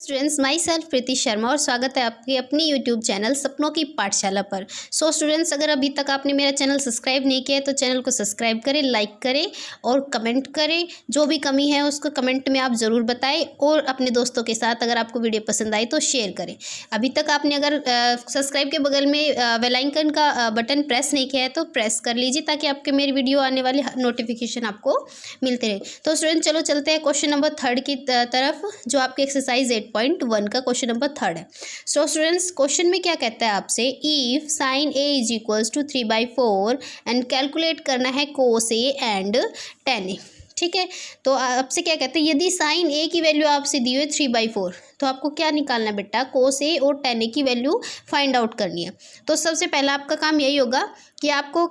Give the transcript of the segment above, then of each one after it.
Students, my self प्रीति शर्मा और स्वागत है आपके अपनी यूट्यूब चैनल सपनों की पाठशाला पर। स्टूडेंट्स, अगर अभी तक आपने मेरा चैनल सब्सक्राइब नहीं किया है तो चैनल को सब्सक्राइब करें, लाइक करें और कमेंट करें। जो भी कमी है उसको कमेंट में आप ज़रूर बताएं और अपने दोस्तों के साथ अगर आपको वीडियो पसंद आई तो शेयर करें। अभी तक आपने अगर सब्सक्राइब के बगल में बेल आइकन का बटन प्रेस नहीं किया है तो प्रेस कर लीजिए ताकि आपके मेरी वीडियो आने वाले नोटिफिकेशन आपको मिलते रहे। तो स्टूडेंट चलो चलते हैं क्वेश्चन नंबर 3 की तरफ, जो आपके एक्सरसाइज 8.1 का क्वेश्चन नंबर 3 है। सो स्टूडेंट्स, क्वेश्चन में क्या कहता है आपसे, if sine A is equals to 3/4 and calculate करना है कोस ए एंड टेन ए। ठीक है, तो आपसे क्या कहते हैं, यदि साइन ए की वैल्यू आपसे दी हुई है 3/4 तो आपको क्या निकालना है बेटा, कोस ए और टेन ए की वैल्यू फाइंड आउट करनी है। तो सबसे पहला आपका काम यही होगा कि आपको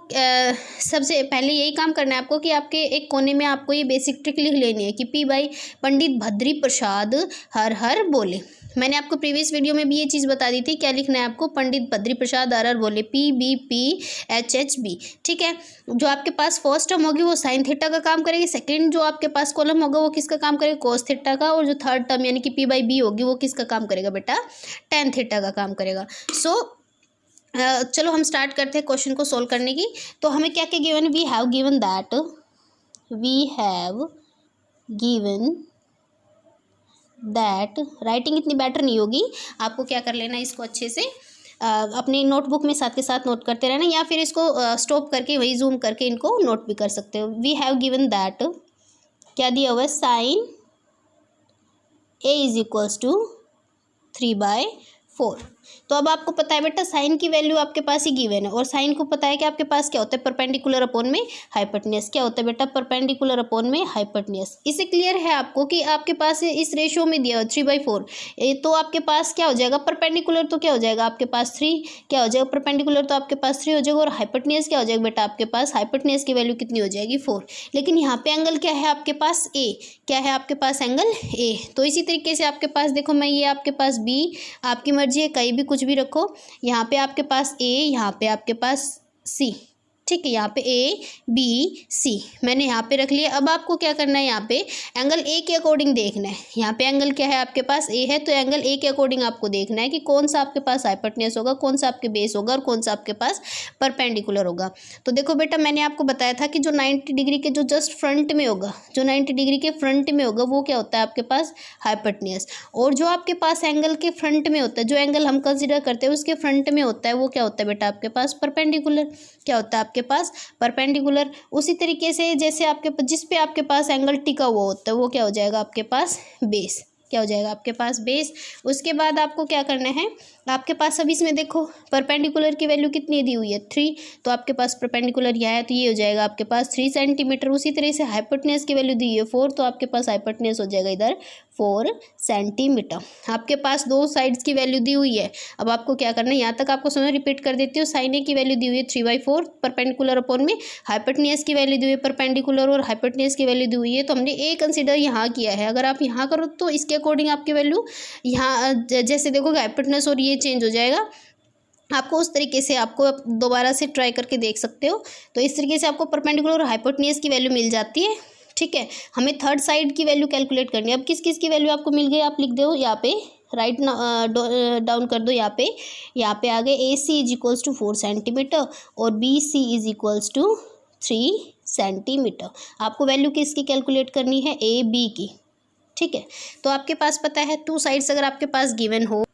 सबसे पहले यही काम करना है आपको कि आपके एक कोने में आपको ये बेसिक ट्रिक लिख लेनी है कि पी बाई पंडित भद्री प्रसाद हर हर बोले। मैंने आपको प्रीवियस वीडियो में भी ये चीज़ बता दी थी, क्या लिखना है आपको, पंडित बद्री प्रसाद हर हर बोले, PBPHHB। ठीक है, जो आपके पास फर्स्ट टर्म होगी वो साइन थीटा का काम करेगी, सेकंड जो आपके पास कॉलम होगा वो किसका काम करेगा, कोस थीटा का, और जो थर्ड टर्म यानी कि P/B होगी वो किसका काम करेगा बेटा, टेन थीटा का काम करेगा। चलो हम स्टार्ट करते हैं क्वेश्चन को सोल्व करने की। तो हमें क्या क्या given, we have given that writing इतनी बेटर नहीं होगी, आपको क्या कर लेना, इसको अच्छे से अपनी नोटबुक में साथ के साथ नोट करते रहना, या फिर इसको स्टॉप करके वही जूम करके इनको नोट भी कर सकते हो। वी हैव गिवन दैट, क्या दिया हुआ है, sine A is equals to 3/4। तो अब आपको पता है बेटा साइन की वैल्यू आपके पास ही गिवन है, और साइन को पता है कि आपके पास क्या होता है, परपेंडिकुलर अपॉन में हाइपोटेन्यूज। क्या होता है बेटा, परपेंडिकुलर अपॉन में हाइपोटेन्यूज। इससे क्लियर है आपको कि आपके पास इस रेशियो में दिया हुआ 3/4, तो आपके पास क्या हो जाएगा, परपेंडिकुलर तो क्या हो जाएगा आपके पास 3, क्या हो जाएगा, परपेंडिकुलर तो आपके पास 3 हो जाएगा, और हाइपोटेन्यूज क्या हो जाएगा बेटा आपके पास, हाइपोटेन्यूज की वैल्यू कितनी हो जाएगी, 4। लेकिन यहाँ पे एंगल क्या है आपके पास, ए, क्या है आपके पास, एंगल ए। तो इसी तरीके से आपके पास देखो, मैं ये आपके पास बी, आपकी मर्जी है कहीं भी कुछ भी रखो, यहाँ पे आपके पास ए, यहाँ पे आपके पास सी। ठीक है, यहाँ पे ए बी सी मैंने यहाँ पे रख लिया। अब आपको क्या करना है, यहाँ पे एंगल ए के अकॉर्डिंग देखना है। यहाँ पे एंगल क्या है आपके पास, ए है, तो एंगल ए के अकॉर्डिंग आपको देखना है कि कौन सा आपके पास हाइपोटेन्यूज होगा, कौन सा आपके बेस होगा और कौन सा आपके पास परपेंडिकुलर होगा। तो देखो बेटा, मैंने आपको बताया था कि जो 90 डिग्री के जो जस्ट फ्रंट में होगा, जो 90 डिग्री के फ्रंट में होगा वो क्या होता है आपके पास, हाइपोटेन्यूज। और जो आपके पास एंगल के फ्रंट में होता है, जो एंगल हम कंसिडर करते हैं उसके फ्रंट में होता है, वो क्या होता है बेटा आपके पास, परपेंडिकुलर। क्या होता है आपके पास, परपेंडिकुलर। उसी तरीके से जैसे आपके जिस पे आपके पास एंगल टिका हुआ होता है वो क्या हो जाएगा आपके पास, बेस। क्या हो जाएगा आपके पास, बेस। उसके बाद आपको क्या करना है, आपके पास अब इसमें देखो परपेंडिकुलर की वैल्यू कितनी दी हुई है, 3, तो आपके पास परपेंडिकुलर यह है तो ये हो जाएगा आपके पास 3 सेंटीमीटर। उसी तरह से हाइपोटेन्यूज की वैल्यू दी है 4, तो आपके पास हाइपोटेन्यूज हो जाएगा इधर 4 सेंटीमीटर। आपके पास दो साइड्स की वैल्यू दी हुई है। अब आपको क्या करना है, यहाँ तक आपको समझ, रिपीट कर देती हूँ। साइन ए की वैल्यू दी हुई है 3/4 परपेंडिकुलर अपॉन में, हाइपोटेन्यूज की वैल्यू दी हुई है परपेंडिकुलर, और हाइपोटेन्यूज की वैल्यू दी हुई है, तो हमने ए कंसिडर यहाँ किया है। अगर आप यहाँ करो तो इसके अकॉर्डिंग आपकी वैल्यू यहाँ जैसे देखोगे हाइपोटेन्यूज और ये चेंज हो जाएगा। आपको उस तरीके से आपको दोबारा से ट्राई करके देख सकते हो। तो इस तरीके से आपको परपेंडिकुलर और हाइपोटेन्यूज की वैल्यू मिल जाती है। ठीक है, हमें थर्ड साइड की वैल्यू कैलकुलेट करनी है। अब किस किस की वैल्यू आपको मिल गई, आप लिख दो यहाँ पे, राइट डाउन कर दो यहाँ पे आगे A C is equals to 4 centimetre और B C is equals to 3 centimetre. आपको वैल्यू किसकी कैलकुलेट करनी है, ए बी की। ठीक है, तो आपके पास पता है टू साइड्स अगर आपके पास गिवन हो,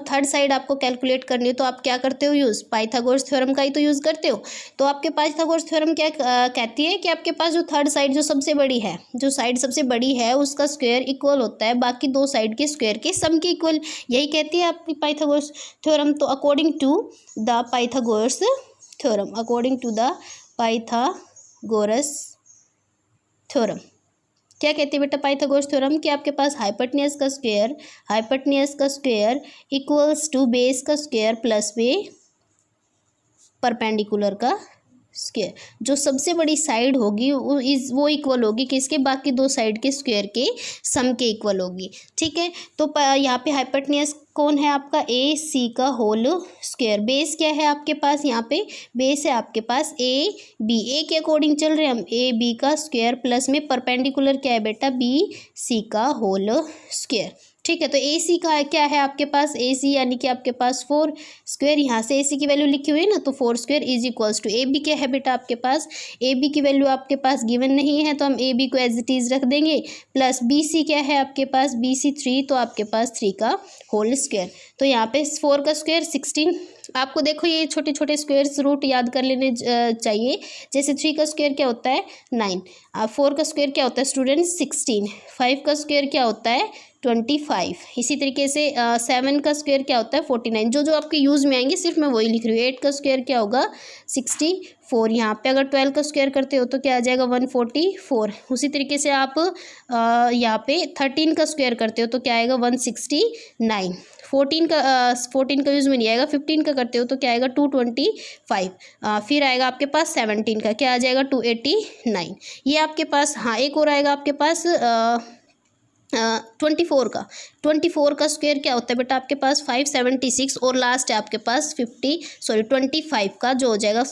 थर्ड साइड आपको कैलकुलेट करनी हो तो आप क्या करते हो, यूज़ पाइथागोरस थ्योरम का ही तो यूज़ करते हो। तो आपके पाइथागोरस थ्योरम क्या कहती है कि आपके पास जो थर्ड साइड जो सबसे बड़ी है, जो साइड सबसे बड़ी है उसका स्क्वायर इक्वल होता है बाकी दो साइड के स्क्वायर के सम के इक्वल। यही कहती है आपकी पाइथागोरस थ्योरम। तो according to the Pythagoras theorem क्या कहते हैं बेटा, पाइथागोरस थ्योरम कि आपके पास हाइपोटेन्यूज का स्क्वायर इक्वल्स टू बेस का स्क्वायर प्लस में परपेंडिकुलर का स्क्वायर। जो सबसे बड़ी साइड होगी वो इक्वल होगी किसके, बाकी दो साइड के स्क्वायर के सम के इक्वल होगी। ठीक है, तो यहाँ पे हाइपोटेन्यूज कौन है आपका ए सी का होल स्क्वायर। बेस क्या है आपके पास, यहाँ पे बेस है आपके पास ए बी, ए के अकॉर्डिंग चल रहे हैं हम, ए बी का स्क्वायर प्लस में परपेंडिकुलर क्या है बेटा, बी सी का होल स्क्वायर। ठीक है, तो ए सी का क्या है आपके पास, ए सी यानी कि आपके पास 4 स्क्वायर, यहाँ से ए सी की वैल्यू लिखी हुई है ना, तो 4 square is equals to A B क्या है बेटा आपके पास, ए बी की वैल्यू आपके पास गिवन नहीं है तो हम ए बी को एज इट इज़ रख देंगे, प्लस बी सी क्या है आपके पास, बी सी 3, तो आपके पास 3 का होल स्क्वायर। तो यहाँ पे 4 का स्क्वायर 16, आपको देखो ये छोटे छोटे स्क्वायर्स रूट याद कर लेने चाहिए। जैसे 3 का स्क्वायर क्या होता है 9, 4 का स्क्वायर क्या होता है स्टूडेंट 16, 5 का स्क्वायर क्या होता है 25, इसी तरीके से 7 का स्क्वायर क्या होता है 49। जो जो आपके यूज़ में आएंगे सिर्फ मैं वही लिख रही हूँ। 8 का स्क्वायर क्या होगा 64, यहाँ पे अगर 12 का स्क्वायर करते हो तो क्या आ जाएगा 144। उसी तरीके से आप यहाँ पे 13 का स्क्वायर करते हो तो क्या आएगा 169। 14 का यूज़ में नहीं आएगा, 15 का करते हो तो क्या आएगा 225। फिर आएगा आपके पास 17 का, क्या आ जाएगा 289। ये आपके पास, हाँ एक और आएगा आपके पास 24 का स्क्वायर क्या होता है बेटा आपके पास 576, और लास्ट है आपके पास 25 का जो हो जाएगा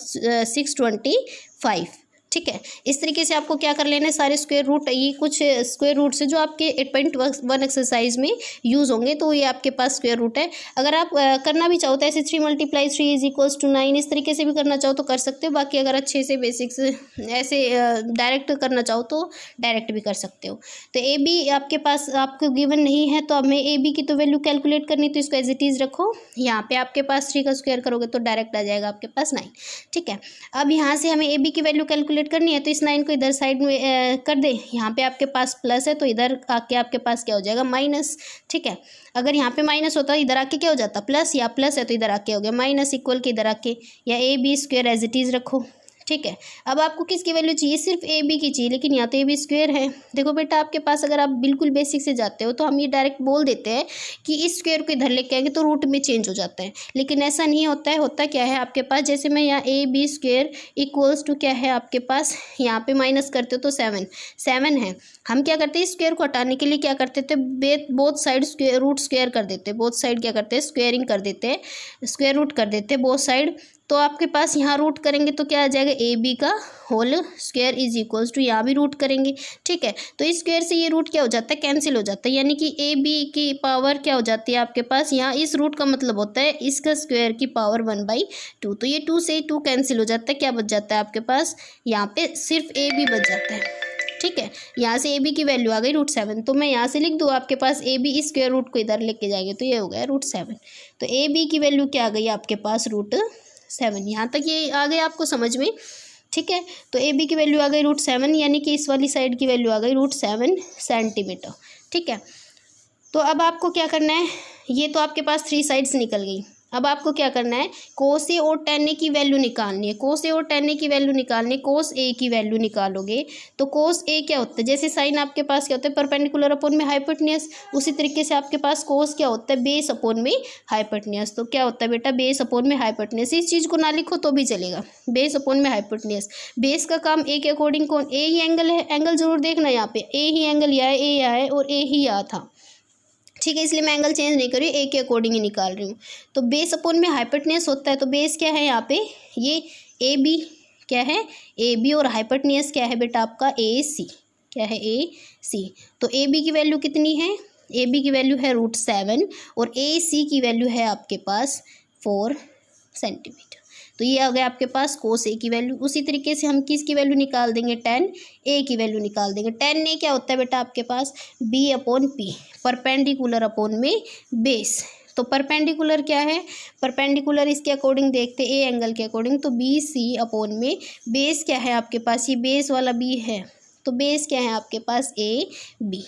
625। ठीक है, इस तरीके से आपको क्या कर लेना है, सारे स्क्वायर रूट, ये कुछ स्क्वायर रूट से जो आपके 8.1 एक्सरसाइज में यूज़ होंगे, तो ये आपके पास स्क्वायर रूट है। अगर आप करना भी चाहो तो ऐसे 3 × 3 इज इक्वल्स टू 9, इस तरीके से भी करना चाहो तो कर सकते हो। बाकी अगर अच्छे से बेसिक्स ऐसे डायरेक्ट करना चाहो तो डायरेक्ट भी कर सकते हो। तो ए बी आपके पास आपको गिवन नहीं है, तो हमें ए बी की तो वैल्यू कैलकुलेट करनी, तो इसको एज इट इज़ रखो। यहाँ पे आपके पास 3 का स्क्वायर करोगे तो डायरेक्ट आ जाएगा आपके पास 9। ठीक है, अब यहाँ से हमें ए बी की वैल्यू कैलकुलेट करनी है, तो इस 9 को इधर साइड में कर दे। यहाँ पे आपके पास प्लस है तो इधर आके आपके पास क्या हो जाएगा माइनस। ठीक है, अगर यहाँ पे माइनस होता इधर आके क्या हो जाता प्लस, या प्लस है तो इधर आके हो गया माइनस, इक्वल के इधर आके, या A B square as it is रखो। ठीक है, अब आपको किसकी वैल्यू चाहिए, सिर्फ ए बी की चाहिए, लेकिन यहाँ तो ए बी स्क्वायर है। देखो बेटा आपके पास अगर आप बिल्कुल बेसिक से जाते हो तो हम ये डायरेक्ट बोल देते हैं कि इस स्क्वायर को इधर लेके आएंगे तो रूट में चेंज हो जाता है, लेकिन ऐसा नहीं होता है। होता क्या है आपके पास, जैसे मैं यहाँ A B square equals to क्या है आपके पास, यहाँ पे माइनस करते हो तो 7 है। हम क्या करते हैं, स्क्वायर को हटाने के लिए क्या करते थे, both side square root square कर देते हैं, बोथ साइड क्या करते हैं स्क्वायरिंग कर देते हैं, स्क्वायर रूट कर देते हैं बोथ साइड। तो आपके पास यहाँ रूट करेंगे तो क्या आ जाएगा, ए बी का whole square is equals to, यहाँ भी रूट करेंगे। ठीक है, तो इस स्क्वायर से ये रूट क्या हो जाता है, कैंसिल हो जाता है, यानी कि ए बी की पावर क्या हो जाती है आपके पास, यहाँ इस रूट का मतलब होता है इसका स्क्वायर की पावर 1/2। तो ये 2 से 2 कैंसिल हो जाता है, क्या बच जाता है आपके पास, यहाँ पे सिर्फ ए बी बच जाता है। ठीक है, यहाँ से ए बी की वैल्यू आ गई √7, तो मैं यहाँ से लिख दूँ आपके पास ए बी इस स्क्वायर रूट को इधर लेके जाएंगे तो ये हो गया √7। तो ए बी की वैल्यू क्या आ गई आपके पास √7। यहाँ तक ये आ गया आपको समझ में। ठीक है, तो ए बी की वैल्यू आ गई √7, यानी कि इस वाली साइड की वैल्यू आ गई √7 सेंटीमीटर। ठीक है, तो अब आपको क्या करना है, ये तो आपके पास 3 साइड्स निकल गई। अब आपको क्या करना है, कोस ए और tan ए की वैल्यू निकालनी है। कोस ए और tan ए की वैल्यू निकालनी, कोस ए की वैल्यू निकालोगे तो कोस ए क्या होता है, जैसे साइन आपके पास क्या होता है परपेंडिकुलर अपॉन में हाइपोटेन्यूज, उसी तरीके से आपके पास कोस क्या होता है बेस अपॉन में हाइपोटेन्यूज। तो क्या होता है बेटा बेस अपॉन में हाइपोटेन्यूज, इस चीज़ को ना लिखो तो भी चलेगा, बेस अपॉन में हाइपोटेन्यूज। बेस का काम ए के अकॉर्डिंग कौन, ए ही एंगल है, एंगल जरूर देखना यहाँ पे, ए ही एंगल या है, ए या है और ए ही या था। ठीक है, इसलिए मैं एंगल चेंज नहीं कर रही हूँ, ए के अकॉर्डिंग ही निकाल रही हूँ। तो बेस अपॉन में हाइपोटेन्यूज होता है, तो बेस क्या है यहाँ पे, ये ए बी क्या है, ए बी, और हाइपोटेन्यूज क्या है बेटा आपका ए सी, क्या है ए सी। तो ए बी की वैल्यू कितनी है, ए बी की वैल्यू है √7 और ए सी की वैल्यू है आपके पास 4 सेंटीमीटर। तो ये आ गया आपके पास कोस ए की वैल्यू। उसी तरीके से हम किसकी वैल्यू निकाल देंगे, tan ए की वैल्यू निकाल देंगे। tan ए क्या होता है बेटा आपके पास B upon P, perpendicular upon में बेस। तो परपेंडिकुलर क्या है, परपेंडिकुलर इसके अकॉर्डिंग देखते ए एंगल के अकॉर्डिंग, तो बी सी अपॉन में बेस क्या है आपके पास, ये बेस वाला बी है, तो बेस क्या है आपके पास ए बी।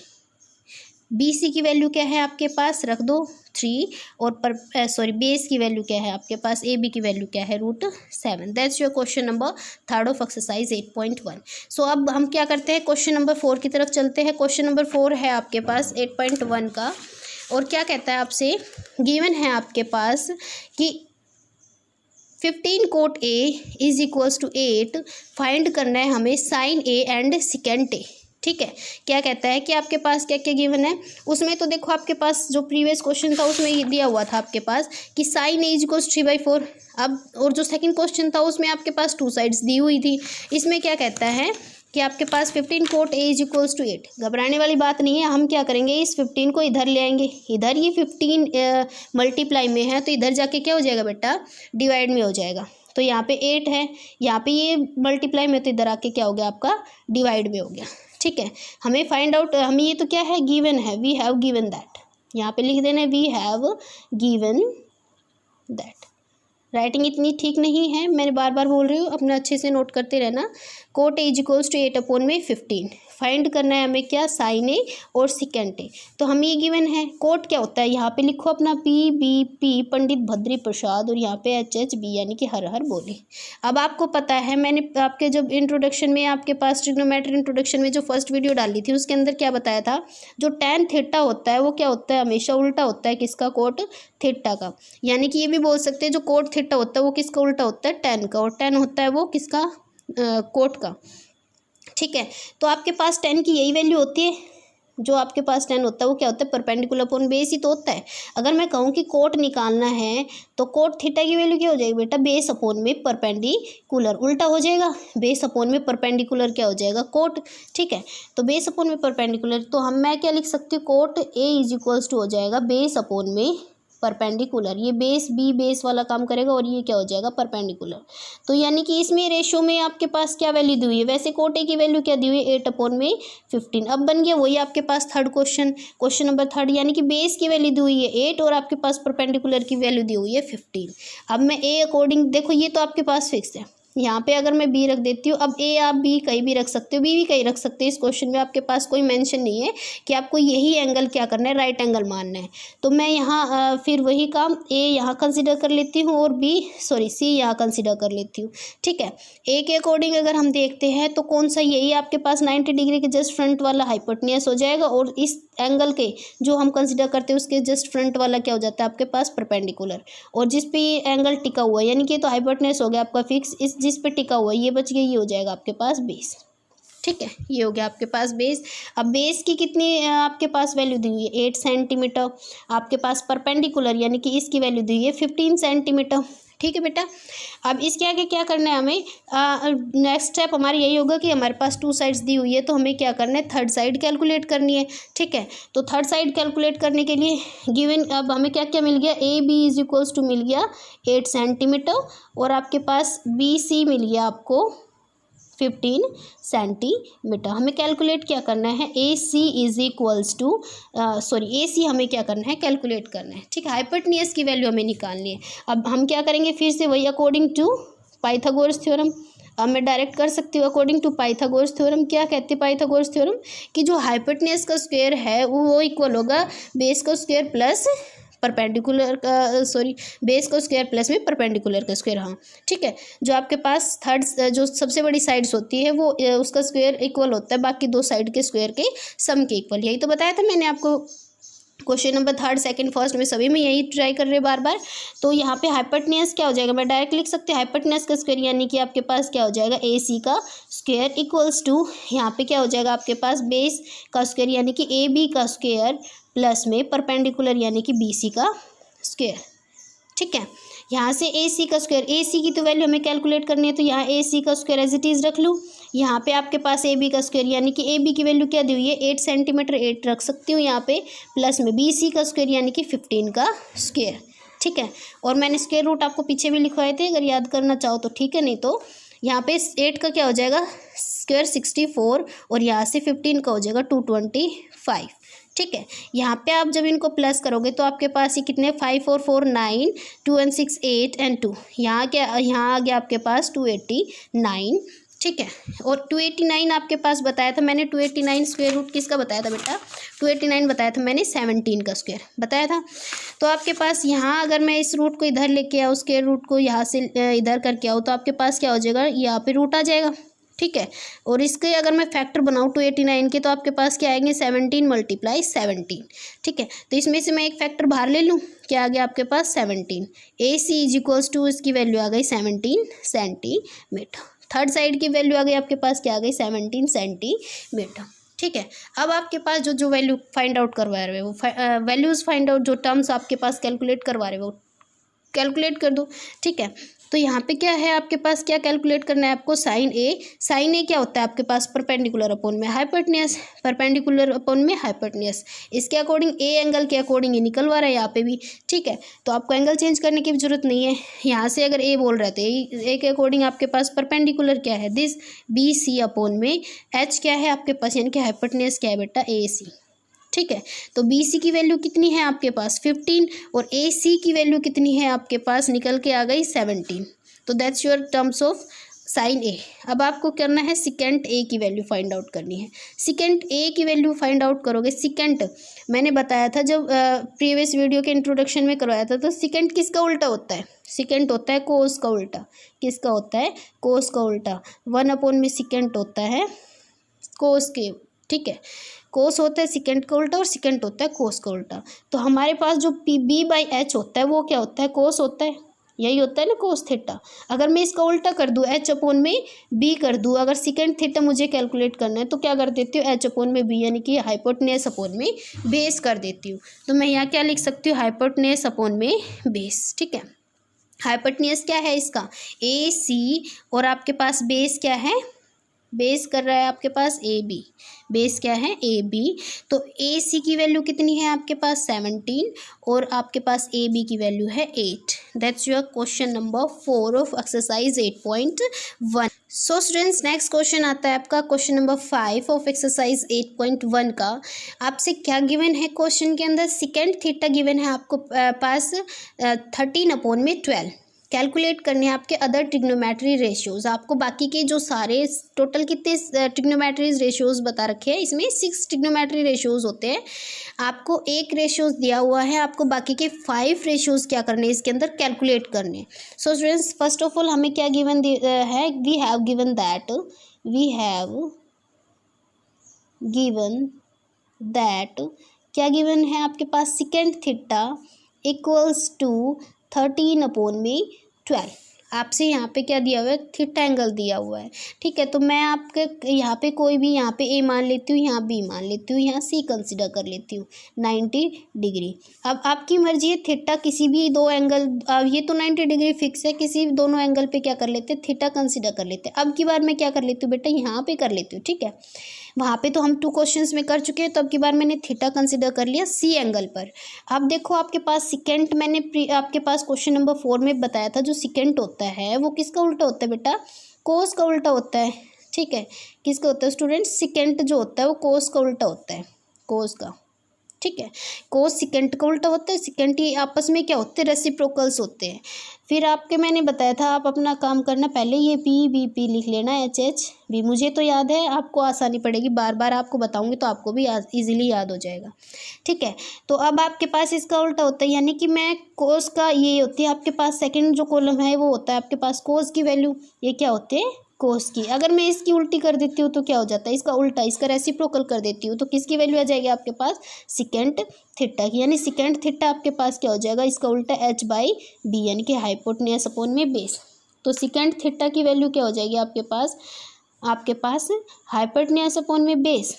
बी सी की वैल्यू क्या है आपके पास, रख दो 3, और बेस की वैल्यू क्या है आपके पास, ए बी की वैल्यू क्या है √7। That's your question number 3 of exercise 8.1। सो अब हम क्या करते हैं, क्वेश्चन नंबर 4 की तरफ चलते हैं। क्वेश्चन नंबर 4 है आपके पास 8.1 का, और क्या कहता है आपसे, गिवन है आपके पास कि 15 cot A is equals to 8, find करना है हमें sine A and secant A. ठीक है। क्या कहता है कि आपके पास क्या क्या गिवन है उसमें, तो देखो आपके पास जो प्रीवियस क्वेश्चन था उसमें ये दिया हुआ था आपके पास कि साइन ए इक्वल्स 3/4। अब और जो सेकंड क्वेश्चन था उसमें आपके पास 2 साइड्स दी हुई थी। इसमें क्या कहता है कि आपके पास 15 cot A is equals to 8। घबराने वाली बात नहीं है, हम क्या करेंगे, इस 15 को इधर ले आएंगे। इधर ये 15 मल्टीप्लाई में है तो इधर जाके क्या हो जाएगा बेटा, डिवाइड में हो जाएगा। तो यहाँ पे 8 है, यहाँ पे ये मल्टीप्लाई में, तो इधर आके क्या हो गया आपका, डिवाइड में हो गया। ठीक है, हमें फाइंड आउट, हमें ये तो क्या है, गिवन है, वी हैव गिवन दैट। यहाँ पे लिख देना we have given that. Writing इतनी ठीक नहीं है, मैं बार बार बोल रही हूँ, अपना अच्छे से नोट करते रहना। Cot A is equals to 8/15। Find करना है हमें क्या, साइन ए और सिकेंट ए। तो हमें ये गिवन है। कोट क्या होता है, यहाँ पे लिखो अपना PBP पंडित भद्री प्रसाद, और यहाँ पे HHB यानी कि हर हर बोले। अब आपको पता है, मैंने आपके जब इंट्रोडक्शन में आपके पास ट्रिग्नोमेट्री इंट्रोडक्शन में जो फर्स्ट वीडियो डाली थी उसके अंदर क्या बताया था, जो tan थीटा होता है वो क्या होता है, हमेशा उल्टा होता है किसका, कोट थीटा का। यानी कि ये भी बोल सकते हैं जो कोट थीटा होता है वो किसका उल्टा होता है, tan का, और tan होता है वो किसका, कोट का। ठीक है, तो आपके पास tan की यही वैल्यू होती है। जो आपके पास tan होता है वो क्या होता है, परपेंडिकुलर अपॉन बेस ही तो होता है। अगर मैं कहूँ कि कोट निकालना है तो कोट थीटा की वैल्यू क्या हो जाएगी बेटा, बेस अपॉन में परपेंडिकुलर, उल्टा हो जाएगा। बेस अपॉन में परपेंडिकुलर क्या हो जाएगा, कोट। ठीक है, तो बेस अपॉन में परपेंडिकुलर, तो मैं क्या लिख सकती हूँ, cot A is equals to हो जाएगा बेस अपॉन में परपेंडिकुलर। ये बेस बी बेस वाला काम करेगा और ये क्या हो जाएगा, परपेंडिकुलर। तो यानी कि इसमें रेशो में आपके पास क्या वैल्यू दी हुई है, वैसे कोट ए की वैल्यू क्या दी हुई है, 8/15। अब बन गया वही आपके पास थर्ड क्वेश्चन, क्वेश्चन नंबर 3, यानी कि बेस की वैल्यू दी हुई है 8 और आपके पास परपेंडिकुलर की वैल्यू दी हुई है 15। अब मैं ए अकॉर्डिंग, देखो ये तो आपके पास फिक्स है, यहाँ पे अगर मैं बी रख देती हूँ, अब ए आप बी कहीं भी रख सकते हो, बी भी कहीं रख सकते हो। इस क्वेश्चन में आपके पास कोई मेंशन नहीं है कि आपको यही एंगल क्या करना है, राइट एंगल मानना है। तो मैं यहाँ फिर वही काम ए यहाँ कंसिडर कर लेती हूँ और सी यहाँ कंसिडर कर लेती हूँ। ठीक है, ए के अकॉर्डिंग अगर हम देखते हैं तो कौन सा, यही आपके पास 90 डिग्री के जस्ट फ्रंट वाला हाइपोटेन्यूस हो जाएगा, और इस एंगल के जो हम कंसिडर करते हैं उसके जस्ट फ्रंट वाला क्या हो जाता है आपके पास, परपेंडिकुलर। और जिस पे एंगल टिका हुआ है, यानी कि तो हाइपोटेन्यूस हो गया आपका फिक्स, इस जिस पे टिका हुआ है ये बच गया, ये हो जाएगा आपके पास बेस। ठीक है, ये हो गया आपके पास बेस। अब बेस की कितनी आपके पास वैल्यू दी हुई है, 8 सेंटीमीटर। आपके पास परपेंडिकुलर यानी कि इसकी वैल्यू दी हुई है 15 सेंटीमीटर। ठीक है बेटा, अब इसके आगे क्या करना है हमें, नेक्स्ट स्टेप हमारा यही होगा कि हमारे पास 2 साइड्स दी हुई है तो हमें क्या करना है, थर्ड साइड कैलकुलेट करनी है। ठीक है, तो थर्ड साइड कैलकुलेट करने के लिए गिवन, अब हमें क्या क्या मिल गया, A B is equals to मिल गया 8 सेंटीमीटर, और आपके पास BC मिल गया आपको 15 सेंटीमीटर। हमें कैलकुलेट क्या करना है, AC is equals to AC हमें क्या करना है, कैलकुलेट करना है। ठीक है, हाइपोटेन्यूस की वैल्यू हमें निकालनी है। अब हम क्या करेंगे, फिर से वही अकॉर्डिंग टू पाइथागोरस थ्योरम। अब मैं डायरेक्ट कर सकती हूँ अकॉर्डिंग टू पाइथागोरस थ्योरम। क्या कहती है पाइथागोरस थ्योरम, कि जो हाइपोटेन्यूस का स्क्वायर है वो इक्वल होगा बेस का स्क्वायर प्लस परपेंडिकुलर का, बेस का स्क्वायर प्लस में परपेंडिकुलर का स्क्वायर। हाँ ठीक है, जो आपके पास थर्ड, जो सबसे बड़ी साइड्स होती है वो उसका स्क्वायर इक्वल होता है बाकी 2 साइड के स्क्वायर के सम के इक्वल। यही तो बताया था मैंने आपको क्वेश्चन नंबर 3, 2, 1 में सभी में यही ट्राई कर रहे बार बार। तो यहाँ पे हाइपोटेन्यूस क्या हो जाएगा, मैं डायरेक्ट लिख सकती हूँ हाइपोटेन्यूस का स्क्वायर, यानी कि आपके पास क्या हो जाएगा, AC का स्क्वायर इक्वल्स टू, यहाँ पे क्या हो जाएगा आपके पास बेस का स्क्वायर यानी कि AB का स्क्वायर प्लस में परपेंडिकुलर यानी कि BC का स्क्वायर। ठीक है, यहाँ से AC का स्क्वायर, AC की तो वैल्यू हमें कैलकुलेट करनी है, तो यहाँ AC का स्क्वायर एज इट इज़ रख लूँ। यहाँ पे आपके पास AB का स्क्वायर यानी कि AB की वैल्यू क्या दी हुई है, 8 सेंटीमीटर, 8 रख सकती हूँ यहाँ पे, प्लस में BC का स्क्वायर यानी कि 15 का स्क्वायर। ठीक है, और मैंने स्क्वायर रूट आपको पीछे भी लिखवाए थे, अगर याद करना चाहो तो ठीक है, नहीं तो यहाँ पे 8 का क्या हो जाएगा स्क्वायर 64, और यहाँ से 15 का हो जाएगा 225। ठीक है, यहाँ पे आप जब इनको प्लस करोगे तो आपके पास ये कितने, 5 और 4 9, 2 and 6 8 and 2, यहाँ आ गया आपके पास 289। ठीक है, और 289 आपके पास बताया था मैंने, 289 स्क्वायर रूट किसका बताया था बेटा, 289 बताया था मैंने 17 का स्क्वायर बताया था। तो आपके पास यहाँ अगर मैं इस रूट को इधर लेके आऊँ, स्क्वायर रूट को यहाँ से इधर करके आऊँ, तो आपके पास क्या हो जाएगा, यहाँ पे रूट आ जाएगा। ठीक है, और इसके अगर मैं फैक्टर बनाऊँ 289 के, तो आपके पास क्या आएंगे, 17 × 17। ठीक है, तो इसमें से मैं एक फैक्टर बाहर ले लूँ, क्या आ गया आपके पास 17। AC इज इक्वल्स टू, इसकी वैल्यू आ गई 17 सेंटीमीटर। थर्ड साइड की वैल्यू आ गई आपके पास क्या आ गई, 17 सेंटीमीटर। ठीक है। अब आपके पास जो जो वैल्यू फाइंड आउट करवा रहे हो वो वैल्यूज़ फाइंड आउट, जो टर्म्स आपके पास कैलकुलेट करवा रहे हो कैलकुलेट कर दो। ठीक है, तो यहाँ पे क्या है आपके पास, क्या कैलकुलेट करना है आपको, साइन ए क्या होता है आपके पास, परपेंडिकुलर अपॉन में हाइपोटेन्यूज, परपेंडिकुलर अपॉन में हाइपोटेन्यूज, इसके अकॉर्डिंग ए एंगल के अकॉर्डिंग ये निकलवा रहा है यहाँ पे भी। ठीक है, तो आपको एंगल चेंज करने की भी जरूरत नहीं है। यहाँ से अगर ए बोल रहे थे, ए के अकॉर्डिंग आपके पास परपेंडिकुलर क्या है, दिस बी सी अपॉन में एच क्या है आपके पास, यानी कि हाइपोटेन्यूज क्या है बेटा, ए सी। ठीक है, तो बी सी की वैल्यू कितनी है आपके पास 15 और ए सी की वैल्यू कितनी है आपके पास, निकल के आ गई 17। तो that's your terms of sine A. अब आपको करना है सिकेंट ए की वैल्यू फाइंड आउट करनी है। सिकेंट ए की वैल्यू फाइंड आउट करोगे, सिकेंट मैंने बताया था जब प्रीवियस वीडियो के इंट्रोडक्शन में करवाया था, तो सिकेंट किसका उल्टा होता है, सिकेंट होता है कोस का उल्टा। किसका होता है, कोस का उल्टा। 1 अपॉन में सिकेंट होता है कोस के। ठीक है, कोस होता है सिकेंट का उल्टा और सिकेंट होता है कोस का उल्टा। तो हमारे पास जो बी बाई एच होता है वो क्या होता है, कोस होता है, यही होता है ना कोस थीटा। अगर मैं इसका उल्टा कर दूँ, एच अपॉन में बी कर दूँ, अगर सिकेंट थीटा मुझे कैलकुलेट करना है तो क्या कर देती हूँ, एच अपॉन में बी, यानी कि हाइपोटेन्यूज अपॉन में बेस कर देती हूँ। तो मैं यहाँ क्या लिख सकती हूँ, हाइपोटेन्यूज अपॉन में बेस। ठीक है, हाइपोटेन्यूज क्या है इसका, ए सी, और आपके पास बेस क्या है, बेस कर रहा है आपके पास ए बी, बेस क्या है ए बी। तो ए सी की वैल्यू कितनी है आपके पास 17 और आपके पास ए बी की वैल्यू है 8। That's your question number 4 of exercise 8.1। So students, next question आता है आपका क्वेश्चन नंबर 5 ऑफ एक्सरसाइज 8.1 का। आपसे क्या गिवन है क्वेश्चन के अंदर, सिकेंट थीटा गिवन है आपको पास 13 अपॉन में 12। कैलकुलेट करने हैं आपके अदर ट्रिग्नोमेट्री रेशियोज। आपको बाकी के जो सारे टोटल कितने ट्रिग्नोमेट्री रेशियोज बता रखे हैं, इसमें 6 ट्रिग्नोमेट्री रेशियोज होते हैं। आपको एक रेशियोज दिया हुआ है, आपको बाकी के 5 रेशियोज क्या करने हैं इसके अंदर, कैलकुलेट करने। So students, first of all हमें क्या गिवन है, वी हैव गिवन दैट क्या गिवन है आपके पास, secant theta equals to 13 upon में 12। आपसे यहाँ पे क्या दिया हुआ है, थीटा एंगल दिया हुआ है। ठीक है, तो मैं आपके यहाँ पे कोई भी, यहाँ पे ए मान लेती हूँ, यहाँ बी मान लेती हूँ, यहाँ सी कंसिडर कर लेती हूँ 90 डिग्री। अब आपकी मर्जी है, थीटा किसी भी दो एंगल, ये तो 90 डिग्री फिक्स है, किसी भी दोनों एंगल पे क्या कर लेते हैं, थीटा कंसिडर कर लेते हैं। अब की बार मैं क्या कर लेती हूँ बेटा, यहाँ पे कर लेती हूँ। ठीक है, वहाँ पे तो हम 2 क्वेश्चंस में कर चुके हैं, तो अब की बार मैंने थीटा कंसिडर कर लिया सी एंगल पर। अब देखो आपके पास सिकेंट, मैंने आपके पास क्वेश्चन नंबर 4 में बताया था, जो सिकेंट होता है वो किसका उल्टा होता है बेटा, कोस का उल्टा होता है। ठीक है, किसका होता है स्टूडेंट, सिकेंट जो होता है वो कोस का उल्टा होता है, कोस का। ठीक है, कोस सिकेंट का उल्टा होता है, सिकेंट ये आपस में क्या होते हैं, रेसिप्रोकल्स होते हैं। फिर आपके मैंने बताया था, आप अपना काम करना, पहले ये पी बी पी लिख लेना, एच एच बी, मुझे तो याद है, आपको आसानी पड़ेगी, बार बार आपको बताऊंगी तो आपको भी इजीली याद हो जाएगा। ठीक है, तो अब आपके पास इसका उल्टा होता है, यानी कि मैं कोस का, ये होती है आपके पास सेकंड जो कॉलम है वो होता है आपके पास कोस की वैल्यू, ये क्या होते हैं कोस की। अगर मैं इसकी उल्टी कर देती हूँ तो क्या हो जाता है, इसका उल्टा, इसका रेसिप्रोकल कर देती हूँ तो किसकी वैल्यू आ जाएगी आपके पास, सिकेंट थीटा की। यानी सिकेंट थीटा आपके पास क्या हो जाएगा, इसका उल्टा एच बाई बी, यानी कि हाइपोटेन्यूज अपॉन में बेस। तो सिकेंट थीटा की वैल्यू क्या हो जाएगी आपके पास हाइपोटेन्यूज अपॉन में बेस।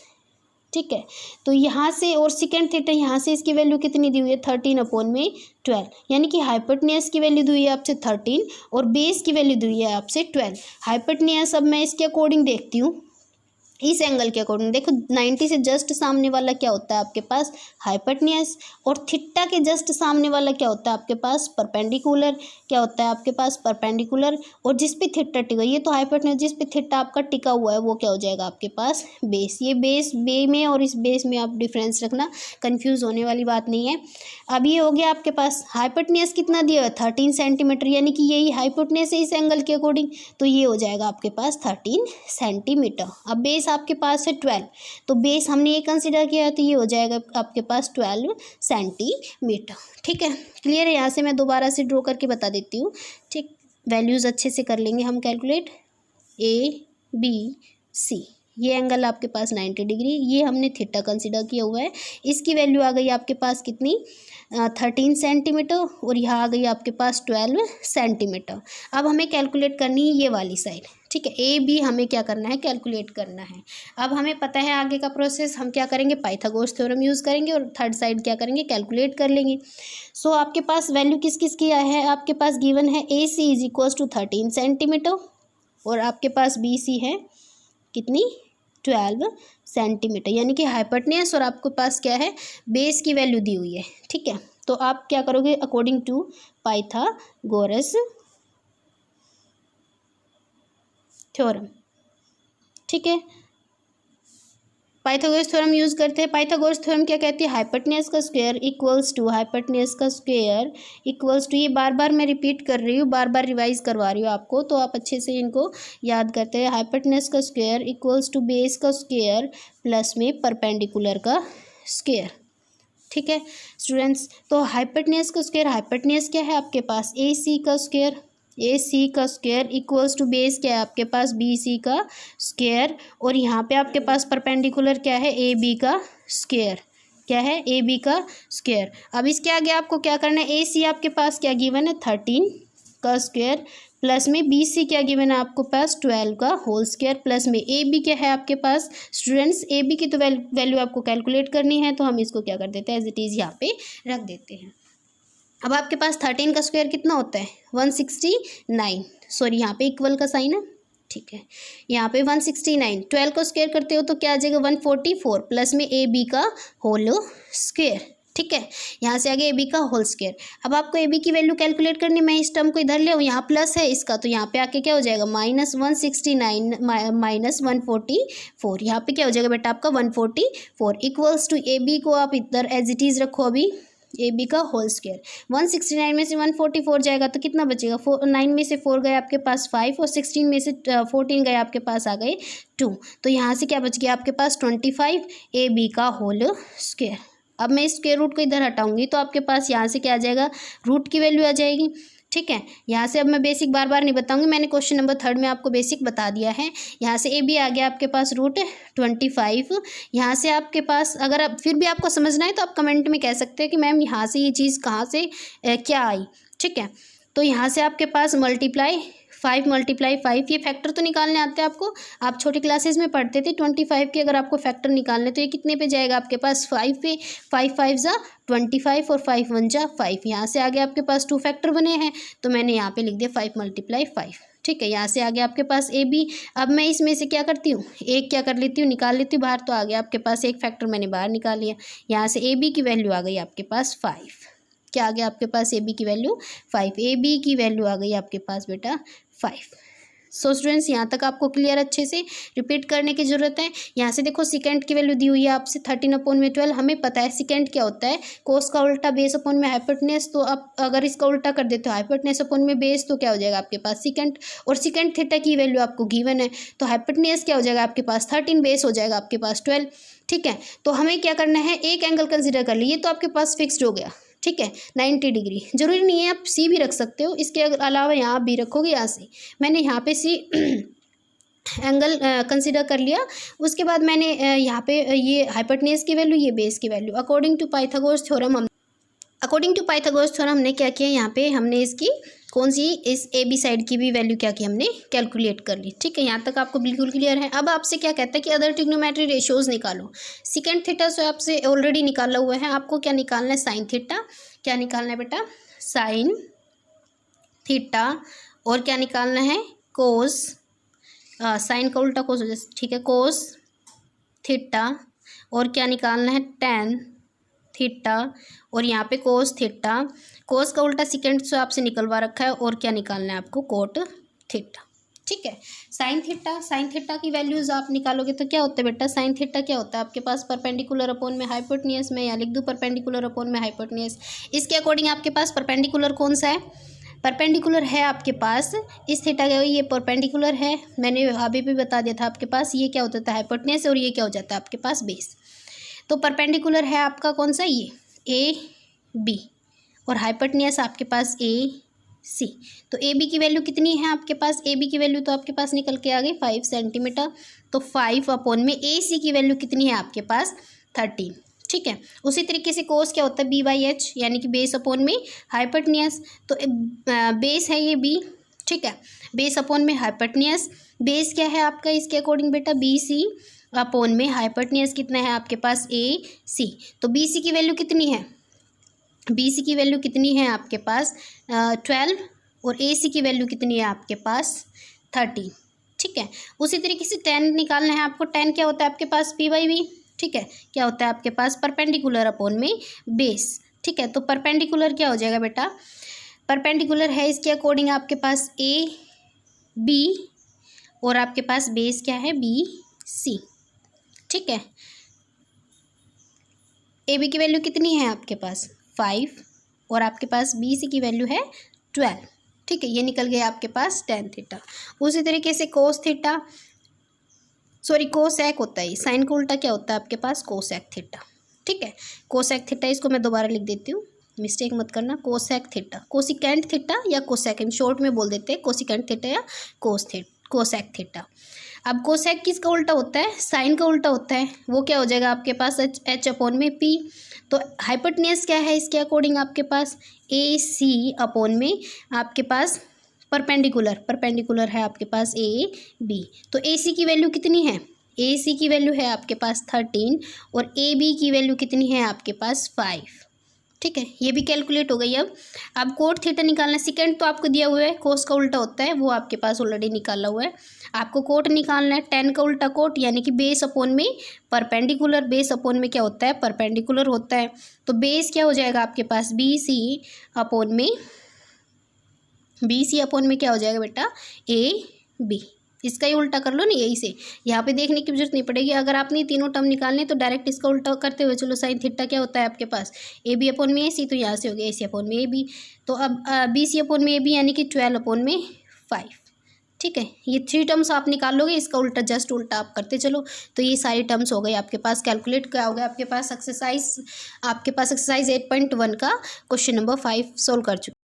ठीक है, तो यहाँ से और सिकेंट थीटा, यहाँ से इसकी वैल्यू कितनी दी हुई है, 13 अपॉन में 12, यानी कि हाइपोटेन्यूज की वैल्यू दी हुई है आपसे 13 और बेस की वैल्यू दी हुई है आपसे 12। हाइपोटेन्यूज अब मैं इसके अकॉर्डिंग देखती हूँ, इस एंगल के अकॉर्डिंग देखो, 90 से जस्ट सामने वाला क्या होता है आपके पास, हाइपोटेन्यूज, और थीटा के जस्ट सामने वाला क्या होता है आपके पास, परपेंडिकुलर। क्या होता है आपके पास, परपेंडिकुलर, और जिस पे थीटा टिका, ये तो हाइपोटेन्यूज, जिस पे थीटा आपका टिका हुआ है वो क्या हो जाएगा आपके पास, बेस। ये बेस बे में और इस बेस में आप डिफरेंस रखना, कन्फ्यूज़ होने वाली बात नहीं है। अब ये हो गया आपके पास, हाइपोटेन्यूज कितना दिया है 13 सेंटीमीटर, यानी कि यही हाइपोटेन्यूज है इस एंगल के अकॉर्डिंग, तो ये हो जाएगा आपके पास 13 सेंटीमीटर। अब बेस आपके पास है 12, तो बेस हमने ये कंसिडर किया है, तो ये हो जाएगा आपके पास 12 सेंटीमीटर। ठीक है, क्लियर है। यहाँ से मैं दोबारा से ड्रॉ करके बता देती हूँ। ठीक, वैल्यूज़ अच्छे से कर लेंगे हम कैलकुलेट, ए बी सी, ये एंगल आपके पास 90 डिग्री, ये हमने थीटा कंसिडर किया हुआ है, इसकी वैल्यू आ गई आपके पास कितनी, 13 सेंटीमीटर, और यहाँ आ गई आपके पास 12 सेंटीमीटर। अब हमें कैलकुलेट करनी है ये वाली साइड, ठीक है। ए बी हमें क्या करना है, कैलकुलेट करना है। अब हमें पता है आगे का प्रोसेस, हम क्या करेंगे, पाइथागोरस थ्योरम यूज़ करेंगे और थर्ड साइड क्या करेंगे, कैलकुलेट कर लेंगे। सो आपके पास वैल्यू किस किस की है, आपके पास गिवन है ए C is equals to 13 centimetre और आपके पास बी सी है कितनी, 12 सेंटीमीटर, यानी कि हाइपोटेन्यूज और आपके पास क्या है, बेस की वैल्यू दी हुई है। ठीक है, तो आप क्या करोगे, अकॉर्डिंग टू पाइथागोरस थ्योरम। ठीक है, पाइथागोरस थ्योरम यूज़ करते हैं। पाइथागोरस थ्योरम क्या कहती है, हाइपोटेन्यूज का स्क्वायर इक्वल्स टू, हाइपोटेन्यूज का स्क्वायर इक्वल्स टू, ये बार बार मैं रिपीट कर रही हूँ, बार बार रिवाइज करवा रही हूँ आपको, तो आप अच्छे से इनको याद करते हैं। हाइपोटेन्यूज का स्क्वायर इक्वल्स टू बेस का स्क्वायर प्लस में परपेंडिकुलर का स्क्वायर। ठीक है स्टूडेंट्स, तो हाइपोटेन्यूज का स्क्वायर, हाइपोटेन्यूज क्या है आपके पास, ए सी का स्क्वायर, ए सी का स्क्वायर इक्वल्स टू बेस क्या है आपके पास, बी सी का स्क्वायर, और यहाँ पे आपके पास परपेंडिकुलर क्या है, ए बी का स्क्वायर, क्या है, ए बी का स्क्वायर। अब इसके आगे आपको क्या करना है, ए सी आपके पास क्या गिवन है, 13 का स्क्वायर प्लस में बी सी क्या गिवन है आपको पास, 12 का होल स्क्वायर प्लस में ए बी क्या है आपके पास स्टूडेंट्स, ए बी की तो वैल्यू आपको कैलकुलेट करनी है, तो हम इसको क्या कर देते हैं, एज इट इज़ यहाँ पे रख देते हैं। अब आपके पास 13 का स्क्वायर कितना होता है, 169, सॉरी यहाँ पे इक्वल का साइन है। ठीक है, यहाँ पे 169, 12 को स्क्वायर करते हो तो क्या आ जाएगा, 144 प्लस में ए बी का होल स्क्वायर। ठीक है, यहाँ से आगे ए बी का होल स्क्वायर। अब आपको ए बी की वैल्यू कैलकुलेट करनी, मैं इस टर्म को इधर ले आऊँ, यहाँ प्लस है इसका, तो यहाँ पे आके क्या हो जाएगा, -169 माइनस 144, यहाँ पे क्या हो जाएगा बेटा आपका 144 इक्वल्स टू ए बी को आप इधर एज इट इज़ रखो अभी, ए बी का होल स्क्वायर, 169 में से 144 जाएगा तो कितना बचेगा, 9 में से 4 गए आपके पास 5 और 16 में से 14 गए आपके पास आ गए 2, तो यहाँ से क्या बच गया आपके पास 25 ए बी का होल स्क्वायर। अब मैं स्क्वायर रूट को इधर हटाऊंगी तो आपके पास यहाँ से क्या आ जाएगा, रूट की वैल्यू आ जाएगी। ठीक है, यहाँ से अब मैं बेसिक बार बार नहीं बताऊंगी, मैंने क्वेश्चन नंबर 3 में आपको बेसिक बता दिया है। यहाँ से ए बी आ गया आपके पास रूट 25, यहाँ से आपके पास अगर आप फिर भी आपको समझना है तो आप कमेंट में कह सकते हैं कि मैम यहाँ से ये चीज़ कहाँ से क्या आई। ठीक है, तो यहाँ से आपके पास मल्टीप्लाई 5 × 5, ये फैक्टर तो निकालने आते हैं आपको, आप छोटी क्लासेस में पढ़ते थे 25 के, अगर आपको फैक्टर निकालने तो ये कितने पे जाएगा आपके पास 5 पे, 5 5 ज़ा 25 और 5 1 ज़ा 5, यहाँ से आगे आपके पास 2 फैक्टर बने हैं तो मैंने यहाँ पे लिख दिया 5 × 5। ठीक है, यहाँ से आगे आपके पास ए बी, अब मैं इसमें से क्या करती हूँ, एक क्या कर लेती हूँ, निकाल लेती हूँ बाहर, तो आ गया आपके पास एक फैक्टर मैंने बाहर निकाल लिया। यहाँ से ए बी की वैल्यू आ गई आपके पास 5, क्या आ गया आपके पास, ए बी की वैल्यू 5, ए बी की वैल्यू आ गई आपके पास बेटा 5। सो स्टूडेंट्स यहाँ तक आपको क्लियर, अच्छे से रिपीट करने की ज़रूरत है। यहाँ से देखो सेकेंड की वैल्यू दी हुई है आपसे 13/12, हमें पता है सेकेंड क्या होता है, कोस का उल्टा बेस अपॉन में हाइपोटेन्यूज, तो आप अगर इसका उल्टा कर देते हो हाइपोटेन्यूज अपॉन में बेस तो क्या हो जाएगा आपके पास सेकेंड, और सेकेंड थीटा की वैल्यू आपको गिवन है तो हाइपोटेन्यूज क्या हो जाएगा आपके पास 13, बेस हो जाएगा आपके पास 12। ठीक है, तो हमें क्या करना है, एक एंगल कंसिडर कर लिए तो आपके पास फिक्स्ड हो गया। ठीक है, 90 डिग्री, जरूरी नहीं है आप सी भी रख सकते हो, इसके अलावा यहाँ भी रखोगे, यहाँ से मैंने यहाँ पे सी एंगल कंसिडर कर लिया। उसके बाद मैंने यहाँ पे ये हाइपोटेन्यूज की वैल्यू, ये बेस की value, according to Pythagoras theorem हमने क्या किया, यहाँ पे हमने इसकी कौन सी, इस ए बी साइड की भी वैल्यू क्या की हमने कैलकुलेट कर ली। ठीक है, यहाँ तक आपको बिल्कुल क्लियर है। अब आपसे क्या कहता है कि अदर ट्रिग्नोमेट्री रेशियोज निकालो, सेकेंड थीटा से आपसे ऑलरेडी निकाला हुआ है, आपको क्या निकालना है, साइन थीटा, क्या निकालना है बेटा, साइन थीटा, और क्या निकालना है, कोस, साइन का उल्टा कोस हो जाए, ठीक है, कोस थीटा, और क्या निकालना है, टेन थीटा, और यहाँ पे कोस थीटा, कोस का उल्टा सेकेंड से आपसे निकलवा रखा है, और क्या निकालना है आपको, कोट थीटा। ठीक है, साइन थीटा की वैल्यूज़ आप निकालोगे तो क्या होता है बेटा, साइन थीटा क्या होता है आपके पास, परपेंडिकुलर अपॉन में हाइपोटेन्यूज, में या लिख दूँ परपेंडिकुलर अपॉन में हाइपोटेन्यूज। इसके अकॉर्डिंग आपके पास परपेंडिकुलर कौन सा है, परपेंडिकुलर है आपके पास इस थीटा का, ये परपेंडिकुलर है, मैंने अभी भी बता दिया था आपके पास, ये क्या होता था हाइपोटेन्यूज, और ये क्या हो जाता है आपके पास बेस। तो परपेंडिकुलर है आपका कौन सा, ये ए बी, और हाइपोटेन्यूज आपके पास ए सी। तो ए बी की वैल्यू कितनी है आपके पास, ए बी की वैल्यू तो आपके पास निकल के आ गई 5 सेंटीमीटर, तो 5 अपॉन में ए सी की वैल्यू कितनी है आपके पास 13। ठीक है, उसी तरीके से कोस क्या होता है, बी बाई एच, यानी कि बेस अपॉन में हाइपोटेन्यूज, तो बेस है ये बी। ठीक है। बेस अपॉन में हाइपोटेन्यूज, बेस क्या है आपका इसके अकॉर्डिंग बेटा, बी सी अपॉन में हाइपोटेन्यूज कितना है आपके पास, ए सी। तो बी सी की वैल्यू कितनी है, बी सी की वैल्यू कितनी है आपके पास 12 और ए सी की वैल्यू कितनी है आपके पास 30। ठीक है। उसी तरीके से 10 निकालना है आपको। 10 क्या होता है आपके पास, पी बाई वी। ठीक है। क्या होता है आपके पास, परपेंडिकुलर अपॉन में बेस। ठीक है। तो परपेंडिकुलर क्या हो जाएगा बेटा, परपेंडिकुलर है इसके अकॉर्डिंग आपके पास ए बी और आपके पास बेस क्या है, बी सी। ठीक है। ए बी की वैल्यू कितनी है आपके पास 5 और आपके पास बी सी की वैल्यू है 12। ठीक है। ये निकल गया आपके पास tan थीटा। उसी तरीके से कोस थीटा, सॉरी कोसेक होता है, साइन का उल्टा क्या होता है आपके पास, कोसेक थीटा। ठीक है। कोसेक थीटा, इसको मैं दोबारा लिख देती हूँ, मिस्टेक मत करना। कोसेक थीटा, कोसिकेंट थीटा या कोसेक, इन शॉर्ट में बोल देते हैं कोसिकेंट थीटा या कोसेक थीटा। अब कोसेक किसका उल्टा होता है, साइन का उल्टा होता है। वो क्या हो जाएगा आपके पास, एच अपॉन में पी। तो हाइपोटेन्यूज क्या है इसके अकॉर्डिंग आपके पास, ए सी अपॉन में आपके पास परपेंडिकुलर है आपके पास ए बी। तो ए सी की वैल्यू कितनी है, ए सी की वैल्यू है आपके पास 13 और ए बी की वैल्यू कितनी है आपके पास 5। ठीक है। ये भी कैलकुलेट हो गई। अब कोट थीटा निकालना है। सेकेंड तो आपको दिया हुआ है, कोस का उल्टा होता है, वो आपके पास ऑलरेडी निकाला हुआ है। आपको कोट निकालना है, 10 का उल्टा कोट, यानी कि बेस अपॉन में परपेंडिकुलर। बेस अपॉन में क्या होता है, परपेंडिकुलर होता है। तो बेस क्या हो जाएगा आपके पास, बी सी अपॉन में, बी सी अपॉन में क्या हो जाएगा बेटा, ए बी। इसका ही उल्टा कर लो ना, यही से यहाँ पे देखने की जरूरत नहीं पड़ेगी। अगर आपने तीनों टर्म निकालने तो डायरेक्ट इसका उल्टा करते हुए चलो, साइन थीटा क्या होता है आपके पास, ए बी अपॉन में ए सी, तो यहाँ से हो गया ए सी अपॉन में ए बी। तो अब बी सी अपॉन में ए बी यानी कि 12 अपॉन में 5। ठीक है। ये 3 टर्म्स आप निकाल लोगे, इसका उल्टा जस्ट उल्टा आप करते चलो, तो ये सारी टर्म्स हो गई आपके पास। कैलकुलेट क्या हो गया आपके पास, एक्सरसाइज 8.1 का क्वेश्चन नंबर 5 सोल्व कर चुके।